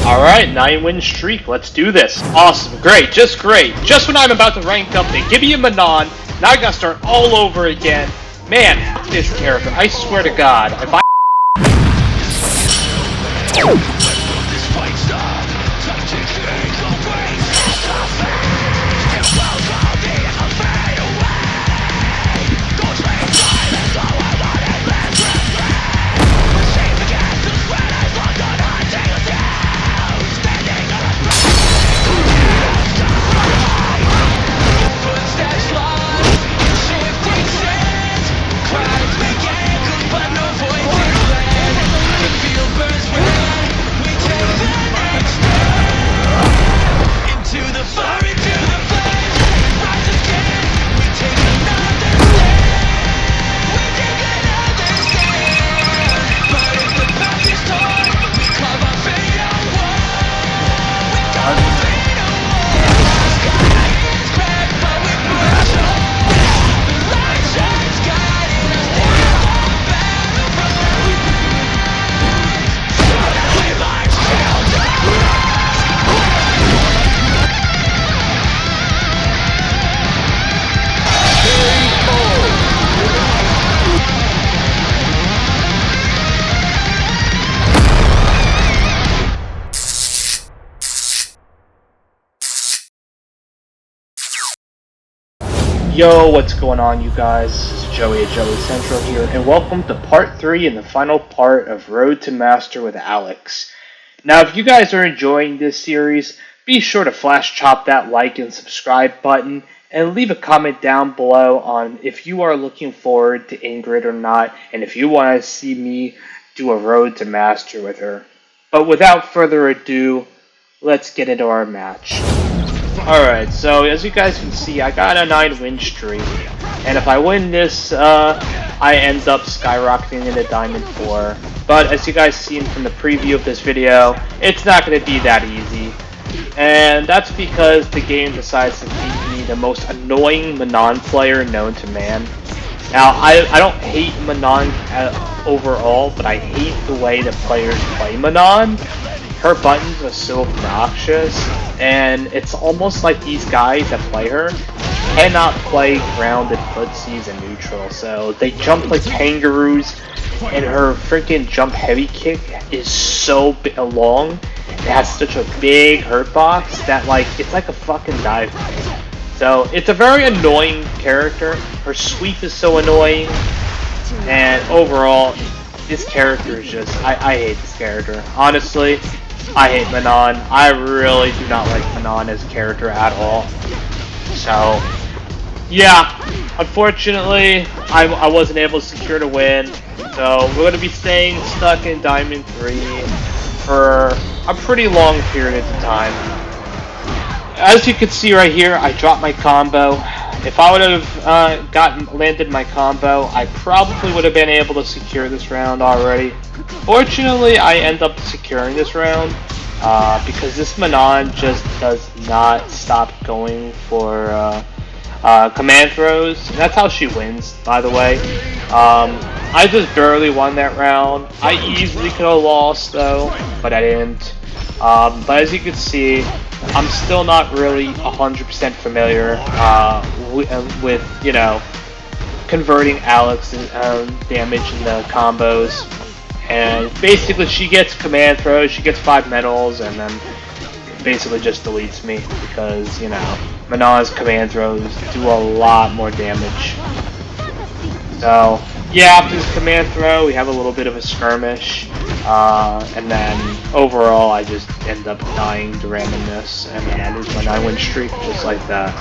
Alright, 9-win streak, let's do this. Awesome, great. Just when I'm about to rank up, they give me a Manon, now I gotta start all over again. Man, f this character, I swear to God, if I Yo, what's going on, you guys? This is Joey at Joey Central here, and welcome to part 3 and the final part of Road to Master with Alex. Now, if you guys are enjoying this series, be sure to flash chop that like and subscribe button, and leave a comment down below on if you are looking forward to Ingrid or not, and if you want to see me do a Road to Master with her. But without further ado, let's get into our match. Alright, so as you guys can see, I got a 9-win streak, and if I win this, I end up skyrocketing into Diamond 4. But as you guys seen from the preview of this video, it's not going to be that easy. And that's because the game decides to feed me the most annoying Manon player known to man. Now, I don't hate Manon overall, but I hate the way the players play Manon. Her buttons are so obnoxious, and it's almost like these guys that play her cannot play grounded footsies and neutral, so they jump like kangaroos, and her freaking jump heavy kick is so long, it has such a big hurt box that it's like a fucking dive kick. So it's a very annoying character. Her sweep is so annoying, and overall, this character is just, I hate this character. Honestly, I hate Manon. I really do not like Manon as a character at all. So, yeah, unfortunately, I wasn't able to secure the win. So, we're going to be staying stuck in Diamond 3 for a pretty long period of time. As you can see right here, I dropped my combo. If I would have landed my combo, I probably would have been able to secure this round already. Fortunately, I end up securing this round because this Manon just does not stop going for command throws. And that's how she wins, by the way. I just barely won that round. I easily could have lost, though, but I didn't. But as you can see, I'm still not really 100% familiar with, you know, converting Alex's damage into combos. And basically she gets command throws, she gets 5 medals, and then basically just deletes me because, you know, Manon's command throws do a lot more damage. So, yeah, after this command throw, we have a little bit of a skirmish, and then overall I just end up dying to randomness, and then I lose my 9-win streak just like that.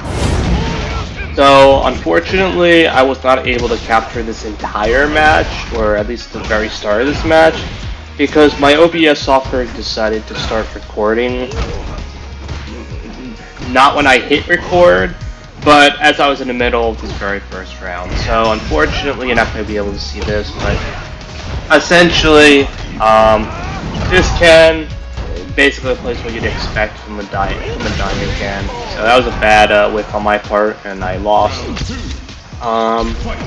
So, unfortunately, I was not able to capture this entire match, or at least the very start of this match, because my OBS software decided to start recording, not when I hit record, but as I was in the middle of this very first round. So unfortunately you're not going to be able to see this, but essentially this can basically replace what you'd expect from a diamond can. So that was a bad whiff on my part, and I lost.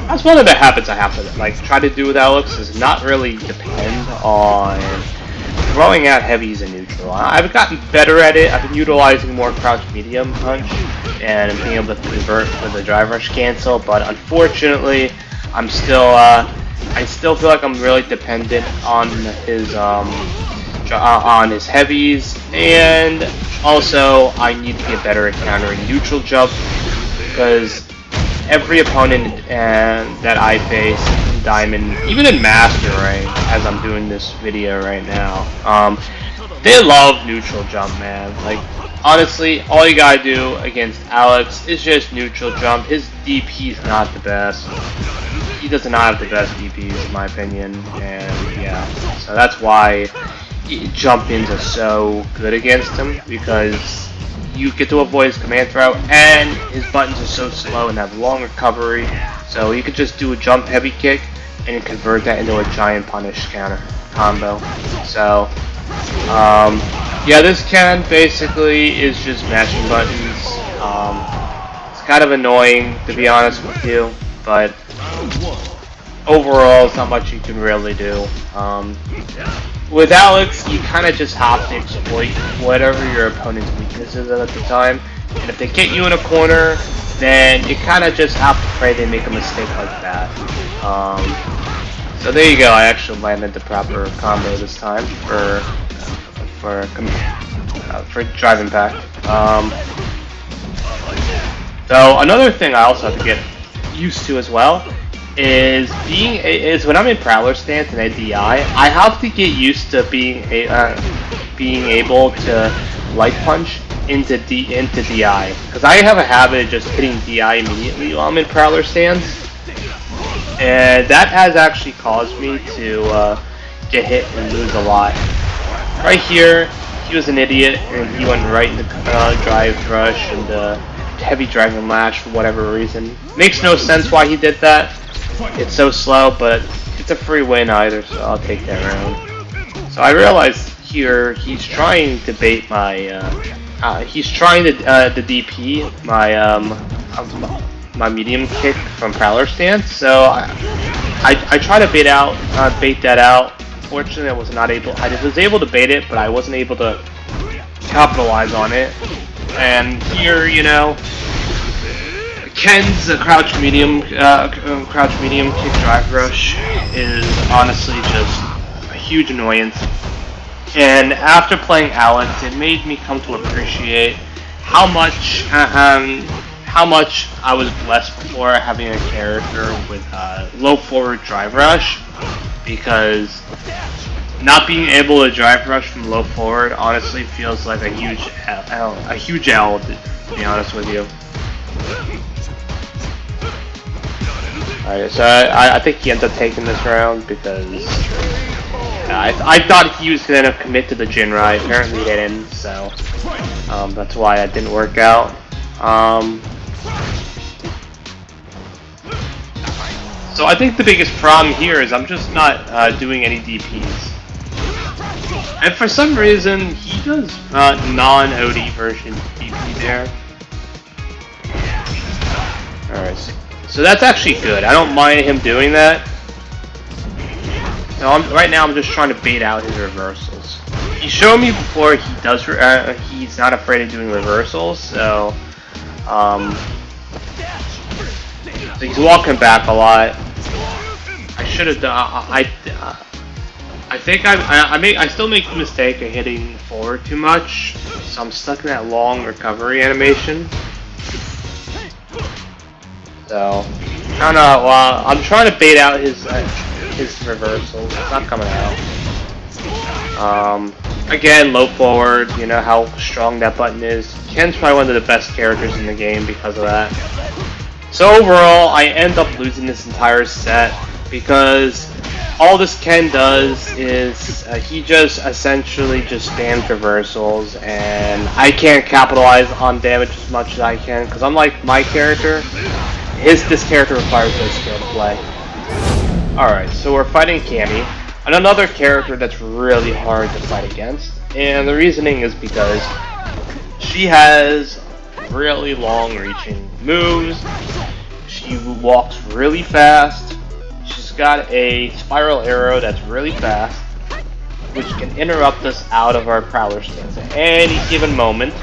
That's one of the habits I have to try to do with Alex, is not really depend on throwing out heavies in neutral. I've gotten better at it. I've been utilizing more crouch medium punch and being able to convert with the drive rush cancel, but unfortunately, I still feel like I'm really dependent on his heavies, and also I need to get better at countering neutral jump because every opponent that I face in Diamond, even in Master, right, as I'm doing this video right now, they love neutral jump, man. Like, honestly, all you gotta do against Alex is just neutral jump. His DP is not the best. He does not have the best DPs, in my opinion, and yeah, so that's why jump-ins are so good against him, because you get to avoid his command throw, and his buttons are so slow and have long recovery, so you could just do a jump heavy kick and convert that into a giant punish counter combo. So, yeah, this can basically is just mashing buttons. It's kind of annoying, to be honest with you, but overall, it's not much you can really do. With Alex, you kind of just have to exploit whatever your opponent's weaknesses are at the time, and if they get you in a corner, then you kind of just have to pray they make a mistake like that. So there you go. I actually landed the proper combo this time for drive impact. So another thing I also have to get used to as well is when I'm in Prowler stance and at DI, I have to get used to being able to light punch into DI, because I have a habit of just hitting DI immediately while I'm in Prowler stance, and that has actually caused me to get hit and lose a lot. Right here, he was an idiot and he went right into drive rush and heavy dragon lash for whatever reason. Makes no sense why he did that. It's so slow, but it's a free win either, so I'll take that round. So I realized here he's trying to bait my, he's trying to DP my medium kick from Prowler stance. So I try to bait that out. Fortunately, I was not able. I was able to bait it, but I wasn't able to capitalize on it. And here, you know, Ken's crouch medium kick drive rush is honestly just a huge annoyance. And after playing Alex, it made me come to appreciate how much I was blessed before having a character with low forward drive rush, because not being able to drive rush from low forward honestly feels like a huge L, to be honest with you. Alright, so I think he ends up taking this round because I thought he was going to commit to the Jinrai. Apparently he didn't, so that's why that didn't work out. So I think the biggest problem here is I'm just not doing any DPs. And for some reason, he does non-OD version DP there. Alright, so that's actually good. I don't mind him doing that. So right now I'm just trying to bait out his reversals. He showed me before he does. He's not afraid of doing reversals, so he's walking back a lot. I should have done. I think I still make the mistake of hitting forward too much, so I'm stuck in that long recovery animation. So, I don't know. Well, I'm trying to bait out his reversals. It's not coming out. Again, low forward. You know how strong that button is. Ken's probably one of the best characters in the game because of that. So overall, I end up losing this entire set because all this Ken does is he just essentially just spams reversals, and I can't capitalize on damage as much as I can because unlike my character, this character requires no skill to play. Alright, so we're fighting Cammy, and another character that's really hard to fight against, and the reasoning is because she has really long reaching moves, she walks really fast, she's got a spiral arrow that's really fast, which can interrupt us out of our prowler stance at any given moment.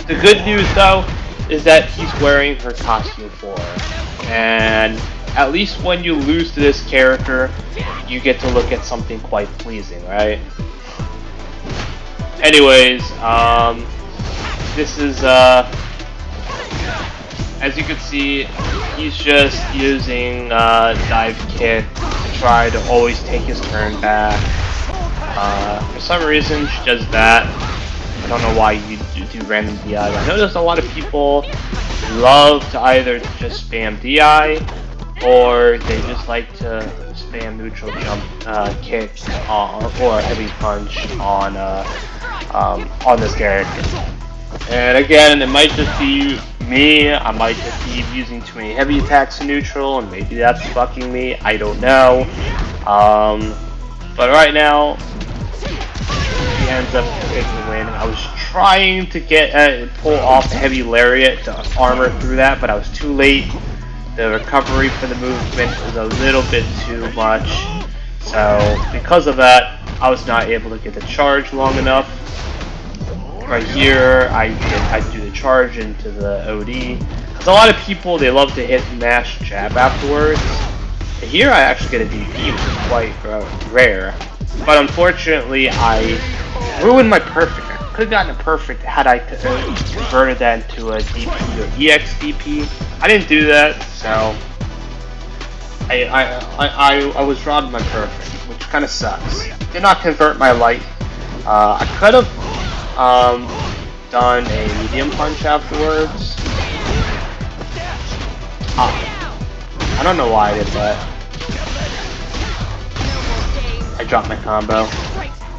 The good news, though, is that he's wearing her costume for her. And at least when you lose to this character, you get to look at something quite pleasing, right? Anyways, this is, as you can see, he's just using dive kick to try to always take his turn back. For some reason, she does that. I don't know why you do random DI. I know there's a lot of people love to either just spam DI or they just like to spam neutral jump kick or heavy punch on this character. And again, it might just be me. I might just be using too many heavy attacks in neutral, and maybe that's fucking me. I don't know. But right now, he ends up taking the win. I was trying to pull off a heavy lariat to armor through that, but I was too late. The recovery for the movement was a little bit too much. So because of that, I was not able to get the charge long enough. Right here, I do the charge into the OD. Because a lot of people, they love to hit mash jab afterwards. And here I actually get a DP, which is quite rare. But unfortunately, I ruined my perfect. I could have gotten a perfect had I converted that into a DP or EX DP. I didn't do that, so I was robbed my perfect, which kind of sucks. Did not convert my light. I could have done a medium punch afterwards. I don't know why I did that. I dropped my combo,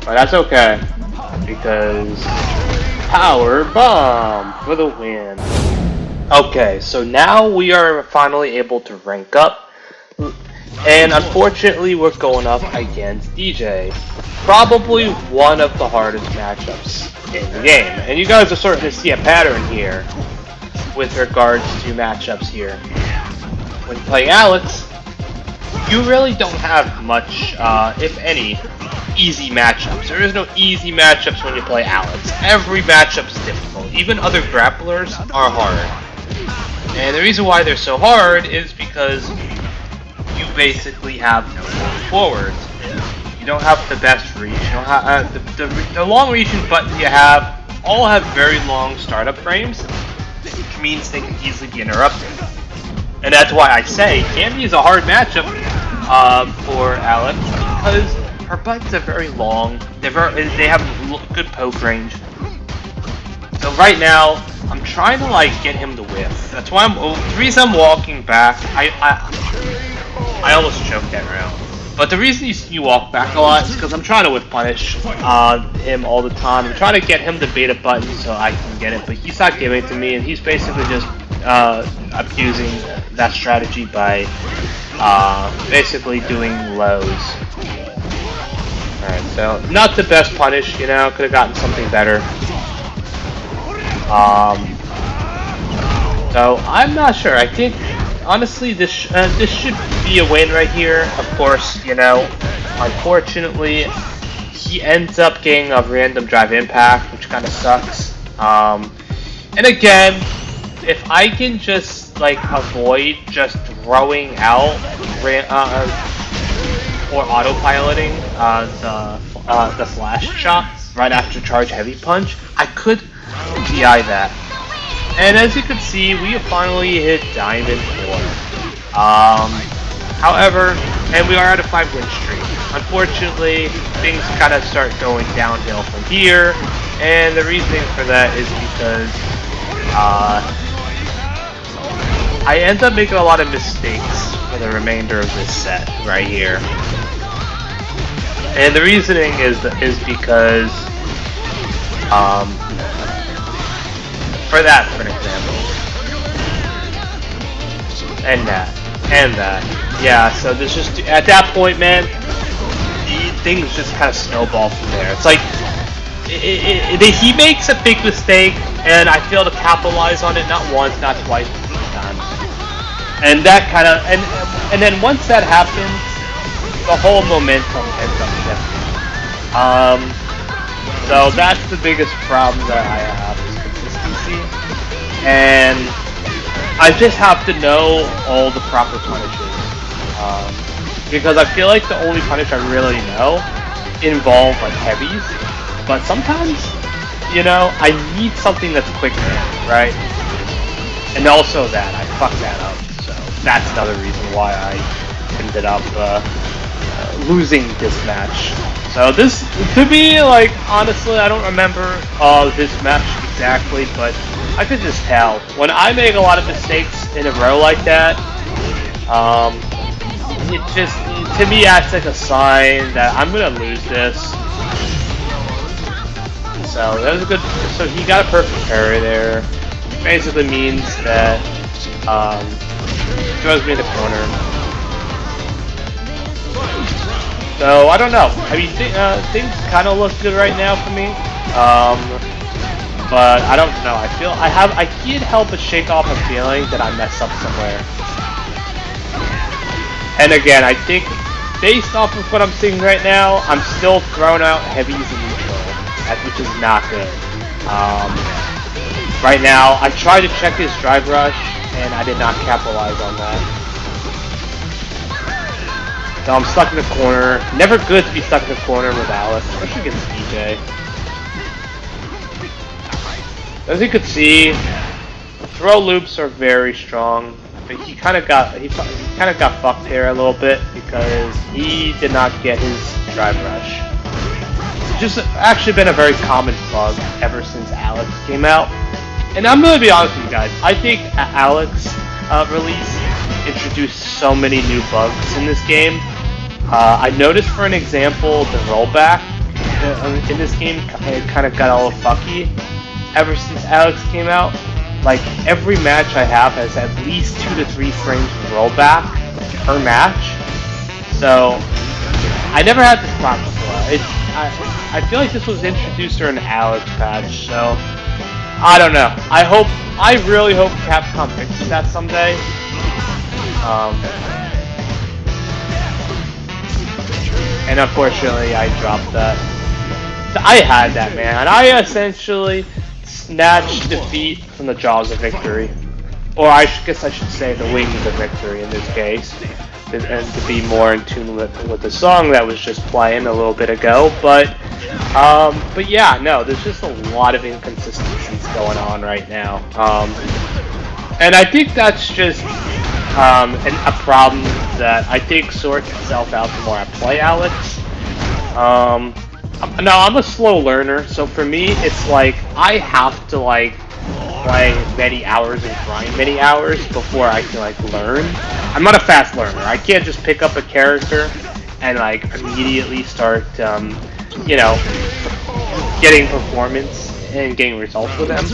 but that's okay because power bomb for the win. Okay, so now we are finally able to rank up, and unfortunately we're going up against DJ. Probably one of the hardest matchups in the game, and you guys are starting to see a pattern here with regards to matchups here. When playing Alex, you really don't have much, if any, easy matchups. There is no easy matchups when you play Alex. Every matchup is difficult. Even other grapplers are hard. And the reason why they're so hard is because you basically have no forwards. You don't have the best reach. You don't have the long reaching buttons you have all have very long startup frames, which means they can easily be interrupted. And that's why I say Candy is a hard matchup for Alex because her buttons are very long. They have good poke range. So right now, I'm trying to get him to whiff. That's why the reason I'm walking back. I almost choked that round. But the reason you see me walk back a lot is because I'm trying to whiff punish him all the time. I'm trying to get him to bait a button so I can get it, but he's not giving it to me, and he's basically just abusing that strategy by basically doing lows. Alright, so not the best punish, could have gotten something better. So I'm not sure. I think honestly this should be a win right here. Of course, unfortunately he ends up getting a random drive impact, which kind of sucks. And again, if I can just avoid just throwing out or autopiloting the flash shot right after charge heavy punch, I could DI that. And as you can see, we finally hit Diamond 4. However, and we are at a 5-win streak. Unfortunately, things kind of start going downhill from here, and the reasoning for that is because I end up making a lot of mistakes for the remainder of this set right here. And the reasoning is because for an example, and that, yeah. So there's just at that point, man, things just kind of snowball from there. It's like he makes a big mistake, and I fail to capitalize on it not once, not twice, but 3 times. And that kind of and then once that happens, the whole momentum ends up shifting. So that's the biggest problem that I have is consistency, and I just have to know all the proper punishes. Because I feel like the only punish I really know involve like heavies, but sometimes, I need something that's quicker, right? And also that I fucked that up, so that's another reason why I ended up losing this match. So this, to me, like, honestly, I don't remember this match exactly, but I could just tell. When I make a lot of mistakes in a row like that, it just, to me, acts like a sign that I'm gonna lose this. So that was a good, so he got a perfect parry there. Basically means that, throws me in the corner. So I don't know. I mean, things kind of look good right now for me, but I don't know. I can't help but shake off a feeling that I messed up somewhere. And again, I think based off of what I'm seeing right now, I'm still throwing out heavies in neutral, which is not good. Right now, I tried to check his drive rush, and I did not capitalize on that. So I'm stuck in the corner. Never good to be stuck in the corner with Alice, especially against DJ. As you can see, throw loops are very strong. But he kind of got fucked here a little bit because he did not get his drive rush. It's just actually been a very common bug ever since Alex came out. And I'm gonna be honest with you guys. I think Alex release introduced so many new bugs in this game. I noticed, for an example, the rollback in this game kind of got all fucky ever since Alex came out. Like, every match I have has at least 2 to 3 frames of rollback per match. So, I never had this problem before. I feel like this was introduced during the Alex patch, so I don't know. I really hope Capcom fixes that someday. And unfortunately, I dropped that. I had that, man. I essentially snatched defeat from the jaws of victory. Or I guess I should say the wings of victory in this case. And to be more in tune with the song that was just playing a little bit ago. But yeah, no, there's just a lot of inconsistencies going on right now. And I think that's just a problem that I think sorts itself out the more I play Alex. Now, I'm a slow learner, so for me, it's like, I have to, like, play many hours and grind many hours before I can, like, learn. I'm not a fast learner. I can't just pick up a character and, like, immediately start, getting performance and getting results with them.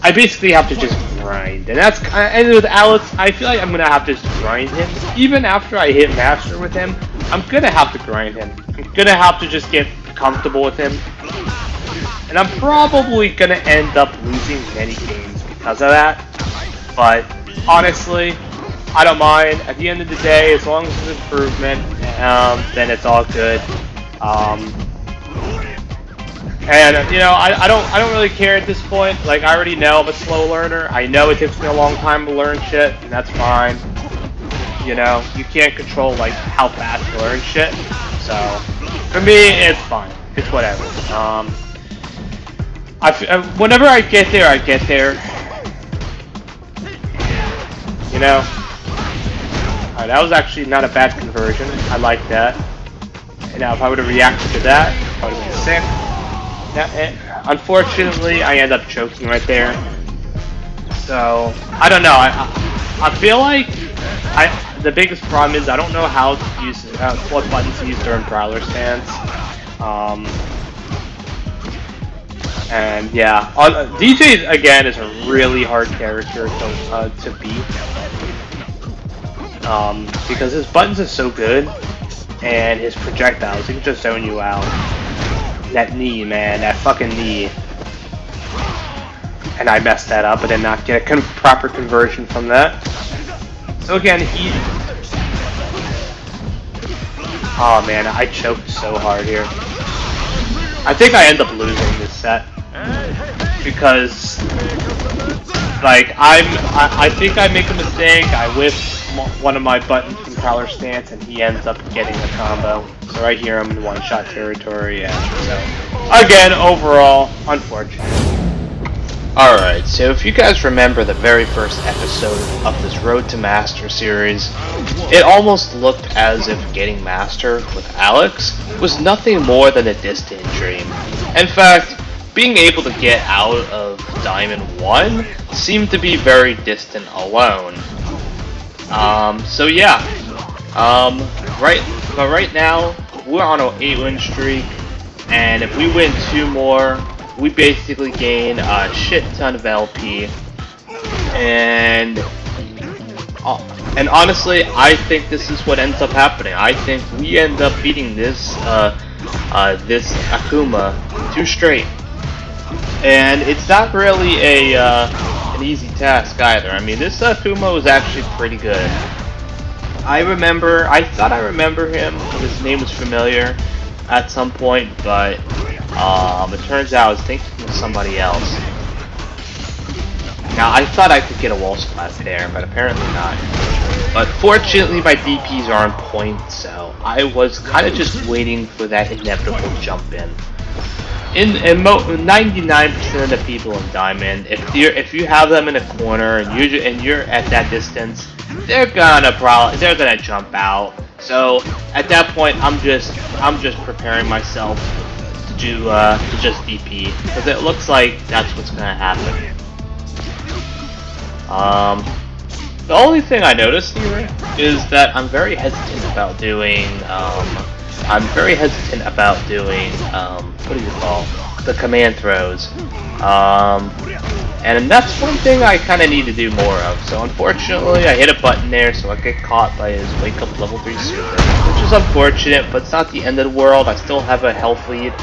I basically have to just grind, and with Alex, I feel like I'm gonna have to just grind him. Even after I hit Master with him, I'm gonna have to grind him. I'm gonna have to just get comfortable with him, and I'm probably gonna end up losing many games because of that. But honestly, I don't mind. At the end of the day, as long as it's improvement, then it's all good. And I don't really care at this point. Like, I already know I'm a slow learner. I know it takes me a long time to learn shit, and that's fine. You can't control like how fast you learn shit. So for me, it's fine. It's whatever. Whenever I get there, I get there. Alright, that was actually not a bad conversion. I like that. And now, if I would have reacted to that, I would have been sick. Unfortunately, I end up choking right there. So I don't know. I feel like the biggest problem is I don't know how to use what buttons to use during brawler stance. And yeah, DJ again is a really hard character to beat because his buttons are so good and his projectiles, he can just zone you out. That knee, man, that fucking knee. And I messed that up. I did not get a proper conversion from that. So again, oh man, I choked so hard here. I think I end up losing this set because, like, I think I make a mistake. I whiff one of my buttons from Prowler stance, and he ends up getting a combo. So right here, I'm in one-shot territory, and so again, overall, unfortunate. Alright, so if you guys remember the very first episode of this Road to Master series, it almost looked as if getting Master with Alex was nothing more than a distant dream. In fact, being able to get out of Diamond 1 seemed to be very distant alone. So yeah, right now, we're on an 8-win streak, and if we win 2 more, we basically gain a shit ton of LP, and honestly, I think this is what ends up happening. I think we end up beating this this Akuma 2 straight, and it's not really an easy task either. I mean, this Akuma was actually pretty good. I thought I remember him. His name was familiar at some point, but it turns out I was thinking of somebody else. Now, I thought I could get a wall splat there, but apparently not. But fortunately, my DPs are on point, so I was kind of just waiting for that inevitable jump in. 99% of the people in Diamond, if you have them in a corner and you're at that distance, they're gonna jump out. So at that point, I'm just preparing myself to just DP, because it looks like that's what's gonna happen. The only thing I noticed here is that I'm very hesitant about doing what do you call the command throws, and that's one thing I kind of need to do more of. So unfortunately, I hit a button there, so I get caught by his wake up level 3 super, which is unfortunate, but it's not the end of the world. I still have a health lead.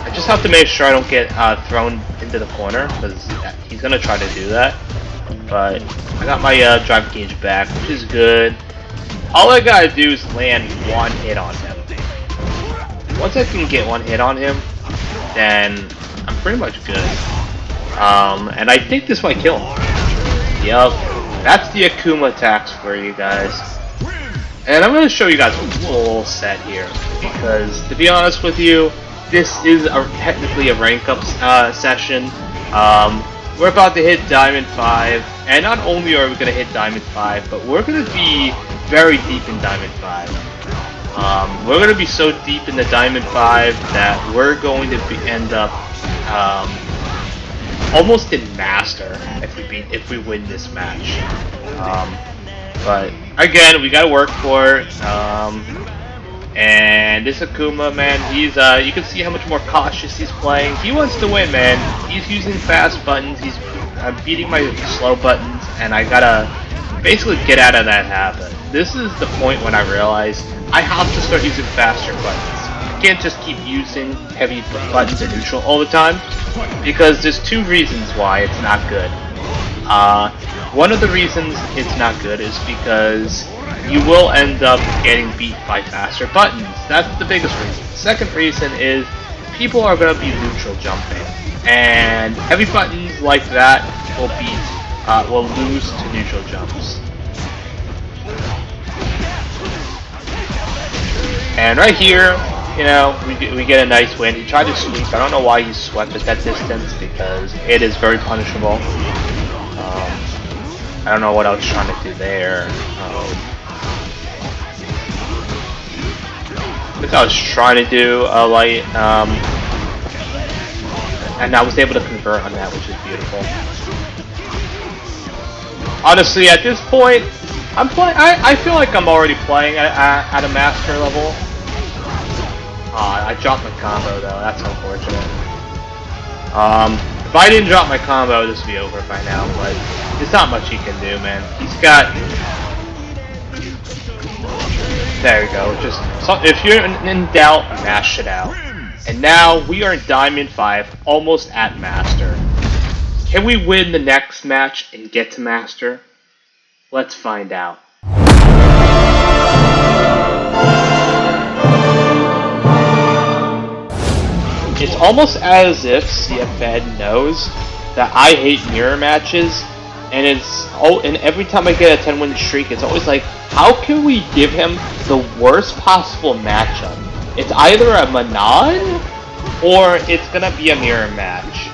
I just have to make sure I don't get thrown into the corner, because he's gonna try to do that. But I got my drive gauge back, which is good. All I gotta do is land one hit on him. Once I can get one hit on him, then I'm pretty much good. And I think this might kill him. Yup, that's the Akuma attacks for you guys. And I'm gonna show you guys a full set here, because to be honest with you, this is technically a rank up session. We're about to hit Diamond 5, and not only are we going to hit Diamond 5, but we're going to be very deep in Diamond 5. We're going to be so deep in the Diamond 5 that we're going to end up almost in Master if we win this match. But again, we got to work for it. And this Akuma, man, he's you can see how much more cautious he's playing. He wants to win, man. He's using fast buttons. I'm beating my slow buttons, and I gotta basically get out of that habit. This is the point when I realize I have to start using faster buttons. I can't just keep using heavy buttons in neutral all the time, because there's 2 reasons why it's not good. One of the reasons it's not good is because you will end up getting beat by faster buttons. That's the biggest reason. The second reason is people are going to be neutral jumping, and heavy buttons like that will lose to neutral jumps. And right here, you know, we get a nice win. He tried to sweep. I don't know why he swept at that distance, because it is very punishable. I don't know what I was trying to do there. I think I was trying to do a light, and I was able to convert on that, which is beautiful. Honestly, at this point, I feel like I'm already playing at a master level. I dropped my combo though. That's unfortunate. If I didn't drop my combo, this would be over by now. But there's not much he can do, man. He's got. There you go. Just if you're in doubt, mash it out. And now we are in Diamond 5, almost at Master. Can we win the next match and get to Master? Let's find out. It's almost as if CFN knows that I hate mirror matches, and every time I get a 10-win streak, it's always like, how can we give him the worst possible matchup? It's either a Manon or it's gonna be a mirror match.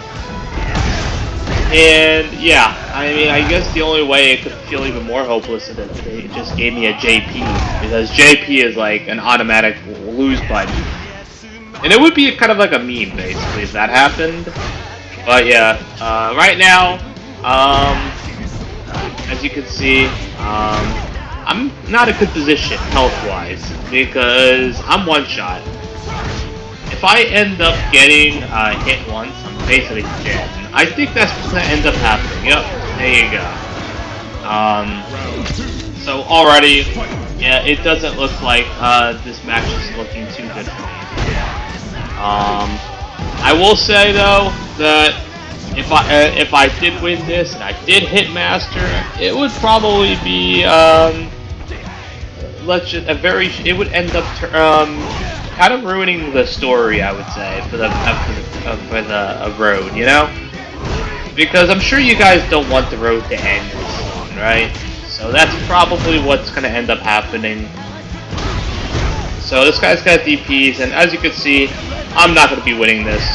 And yeah, I mean, I guess the only way it could feel even more hopeless is if they just gave me a JP, because JP is like an automatic lose button. And it would be kind of like a meme, basically, if that happened. But yeah, right now, as you can see, I'm not in a good position health-wise, because I'm one-shot. If I end up getting hit once, I'm basically dead. I think that's what's going to end up happening. Yep, there you go. So already, yeah, it doesn't look like this match is looking too good for me. I will say though that if I did win this and I did hit Master, it would probably be it would end up kind of ruining the story, I would say, for the road, you know, because I'm sure you guys don't want the road to end this long, right? So that's probably what's gonna end up happening. So this guy's got DPs, and as you can see, I'm not going to be winning this.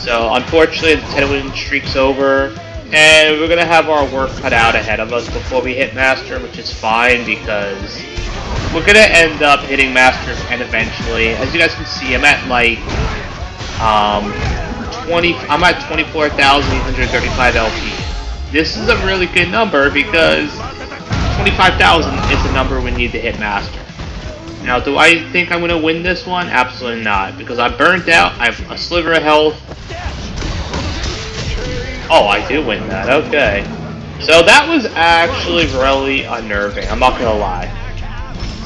So unfortunately, the 10-win streak's over, and we're going to have our work cut out ahead of us before we hit Master, which is fine because we're going to end up hitting Masters and eventually. As you guys can see, I'm at like I'm at 24,835 LP. This is a really good number because 25,000 is the number we need to hit Master. Now, do I think I'm going to win this one? Absolutely not, because I'm burnt out, I have a sliver of health. Oh, I did win that, okay. So that was actually really unnerving, I'm not going to lie.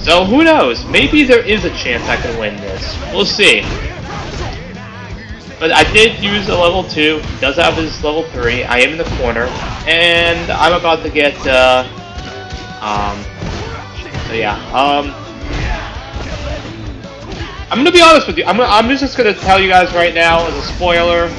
So who knows, maybe there is a chance I can win this. We'll see. But I did use a level 2, he does have his level 3, I am in the corner, and I'm about to get, so yeah, I'm gonna be honest with you. I'm just gonna tell you guys right now as a spoiler.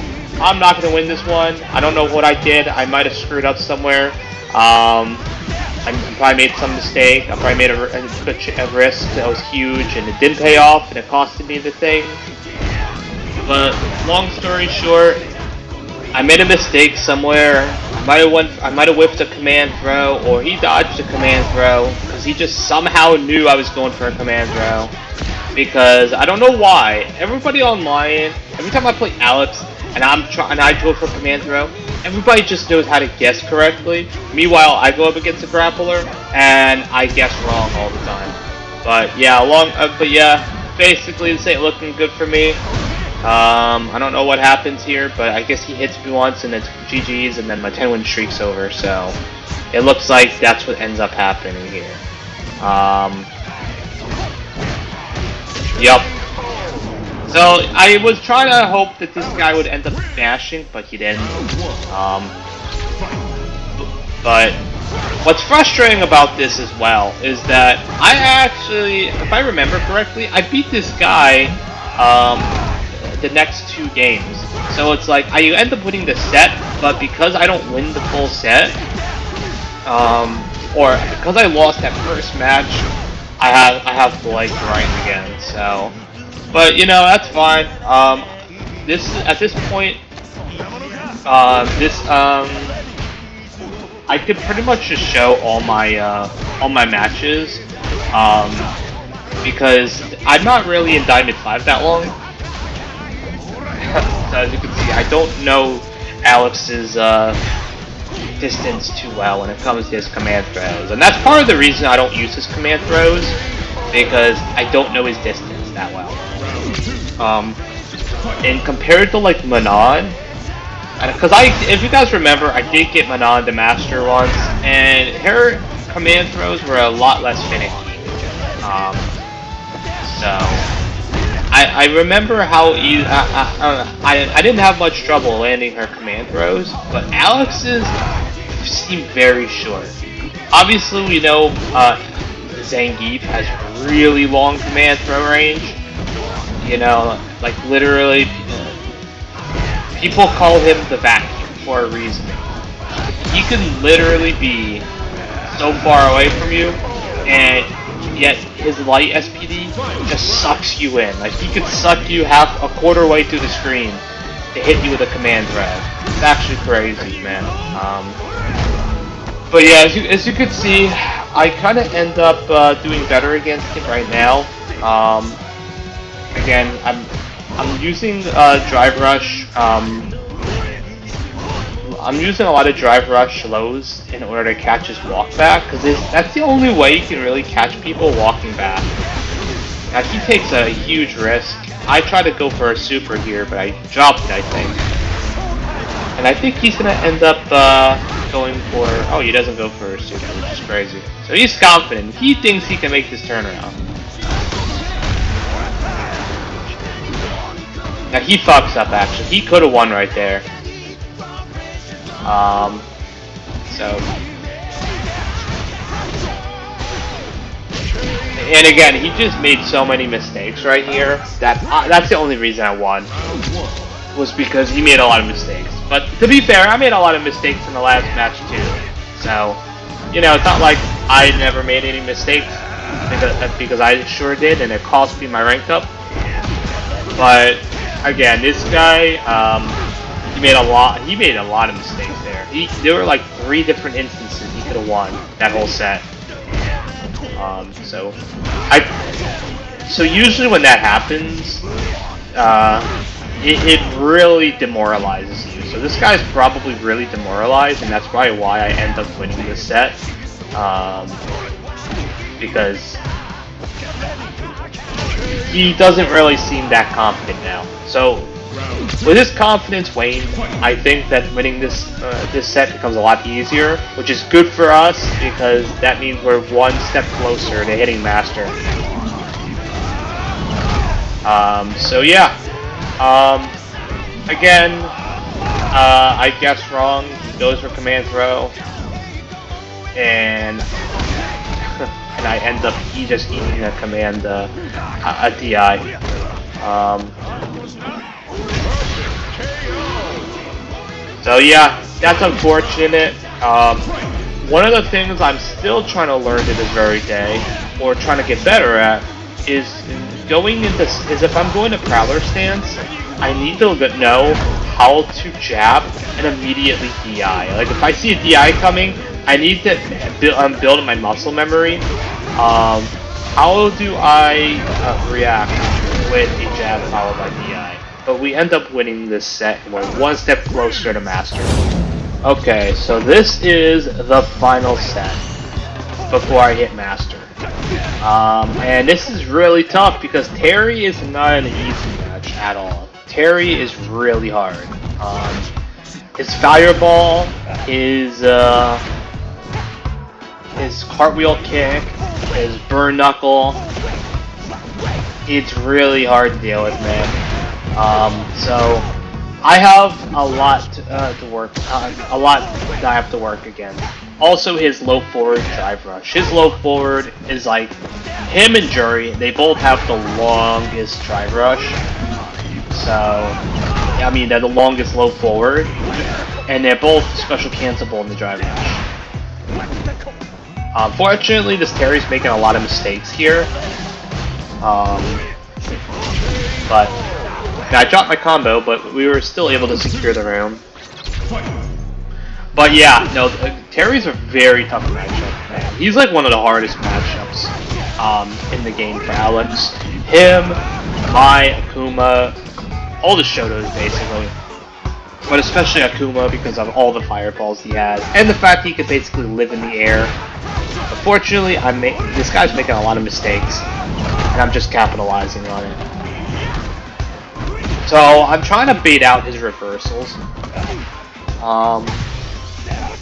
I'm not gonna win this one. I don't know what I did. I might have screwed up somewhere. I probably made some mistake. I probably made a risk that was huge, and it didn't pay off, and it costed me the thing. But long story short, I made a mistake somewhere. I might have whiffed a command throw, or he dodged a command throw because he just somehow knew I was going for a command throw. Because I don't know why, everybody online, every time I play Alex and I go for a command throw, everybody just knows how to guess correctly. Meanwhile, I go up against a grappler and I guess wrong all the time. But yeah, basically this ain't looking good for me. I don't know what happens here, but I guess he hits me once and it's GG's, and then my 10-win streak's over. So it looks like that's what ends up happening here. Yep. So I was trying to hope that this guy would end up smashing, but he didn't. But what's frustrating about this as well is that I actually, if I remember correctly, I beat this guy the next 2 games. So it's like I end up winning the set, but because I don't win the full set, or because I lost that first match, I have to like grind again. So, but you know, that's fine. At this point, I could pretty much just show all my matches, because I'm not really in Diamond 5 that long. So as you can see, I don't know Alex's distance too well when it comes to his command throws, and that's part of the reason I don't use his command throws, because I don't know his distance that well. And compared to like Manon, because if you guys remember, I did get Manon to Master once, and her command throws were a lot less finicky. So I remember how I didn't have much trouble landing her command throws, but Alex's seemed very short. Obviously, we know Zangief has really long command throw range, You know, like literally, people call him the vacuum for a reason. He can literally be so far away from you, and yet his light SPD just sucks you in. Like he could suck you half a quarter way through the screen to hit you with a command thread. It's actually crazy, man. But yeah, as you can see, I kind of end up doing better against him right now. Again, I'm using Drive Rush. I'm using a lot of Drive Rush lows in order to catch his walk back, because that's the only way you can really catch people walking back. Now he takes a huge risk. I tried to go for a super here, but I dropped it, I think. And I think he's gonna end up going for. Oh, he doesn't go for a super, which is crazy. So he's confident. He thinks he can make this turnaround. Now he fucks up. Actually, he could have won right there. And again, he just made so many mistakes right here that that's the only reason I won, was because he made a lot of mistakes. But to be fair, I made a lot of mistakes in the last match too. So, you know, it's not like I never made any mistakes, because I sure did, and it cost me my rank up. But again, this guy, he made a lot of mistakes there. There were like 3 different instances he could have won that whole set. So usually when that happens, it really demoralizes you. So this guy's probably really demoralized, and that's probably why I end up winning this set. Because he doesn't really seem that confident now. So with his confidence waned, I think that winning this set becomes a lot easier, which is good for us because that means we're one step closer to hitting Master. So yeah. Again, I guessed wrong. He goes for command throw, and I end up just eating a command a DI. So yeah, that's unfortunate. One of the things I'm still trying to learn to this very day, or trying to get better at, is if I'm going to Prowler stance, I need to know how to jab and immediately DI. Like if I see a DI coming, I need to build my muscle memory. How do I react with a jab followed by DI? But we end up winning this set, and we're one step closer to Master. Okay, so this is the final set before I hit Master. And this is really tough because Terry is not an easy match at all. Terry is really hard. His fireball, his cartwheel kick, his burn knuckle, it's really hard to deal with, man. So I have a lot to work on, a lot that I have to work against. Also, his low forward drive rush. His low forward is like him and Jury. They both have the longest drive rush. So I mean, they're the longest low forward, and they're both special cancelable in the drive rush. Unfortunately, this Terry's making a lot of mistakes here. But I dropped my combo, but we were still able to secure the round. But yeah, no, Terry's a very tough matchup, man. He's like one of the hardest matchups in the game for Alex. Him, Mai, Akuma, all the Shotos basically. But especially Akuma because of all the fireballs he has, and the fact he could basically live in the air. Unfortunately, this guy's making a lot of mistakes, and I'm just capitalizing on it. So I'm trying to bait out his reversals,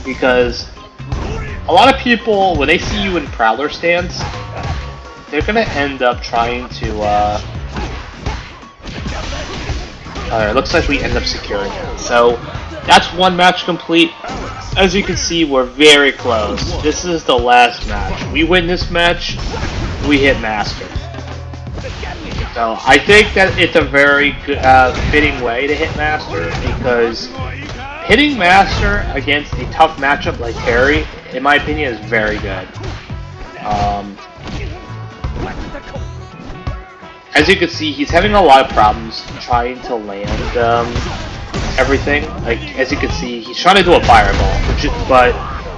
because a lot of people, when they see you in Prowler stance, they're gonna end up trying to. Alright, looks like we end up securing it. So that's one match complete. As you can see, we're very close. This is the last match. We win this match, we hit Master. So I think that it's a very good, fitting way to hit Master, because hitting Master against a tough matchup like Terry, in my opinion, is very good. As you can see, he's having a lot of problems trying to land everything. Like, as you can see, he's trying to do a fireball, but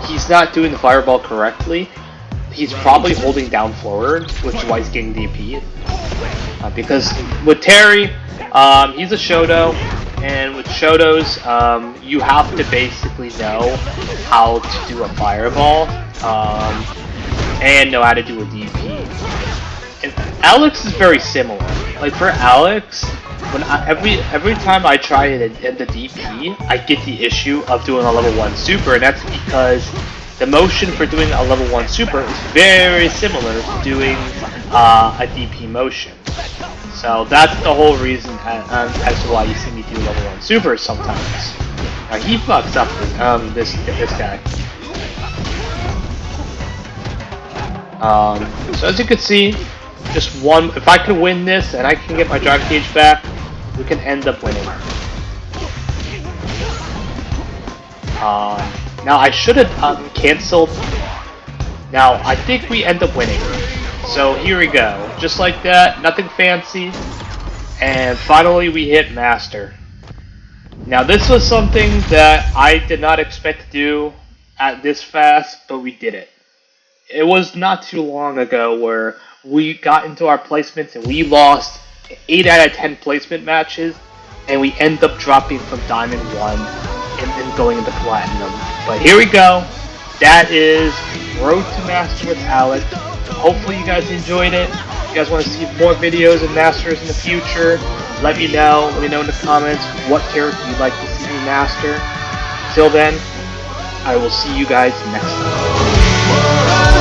he's not doing the fireball correctly. He's probably holding down forward, which is why he's getting DP. Because with Terry, he's a Shoto, and with Shotos, you have to basically know how to do a fireball, and know how to do a DP. And Alex is very similar. Like for Alex, when every time I try to end the DP, I get the issue of doing a level 1 super, and that's because the motion for doing a level 1 super is very similar to doing a DP motion. So that's the whole reason as to why you see me do level 1 supers sometimes. Now he fucks up this guy. So as you can see, just one. If I can win this and I can get my Dragon Cage back, we can end up winning. Now I should have canceled. Now I think we end up winning. So here we go. Just like that, nothing fancy. And finally we hit Master. Now this was something that I did not expect to do at this fast, but we did it. It was not too long ago where we got into our placements and we lost 8 out of 10 placement matches, and we end up dropping from Diamond 1 and then going into Platinum. But here we go. That is Road to Master with Alex. Hopefully you guys enjoyed it. If you guys want to see more videos of Masters in the future, let me know. Let me know in the comments what character you'd like to see me master. Till then, I will see you guys next time.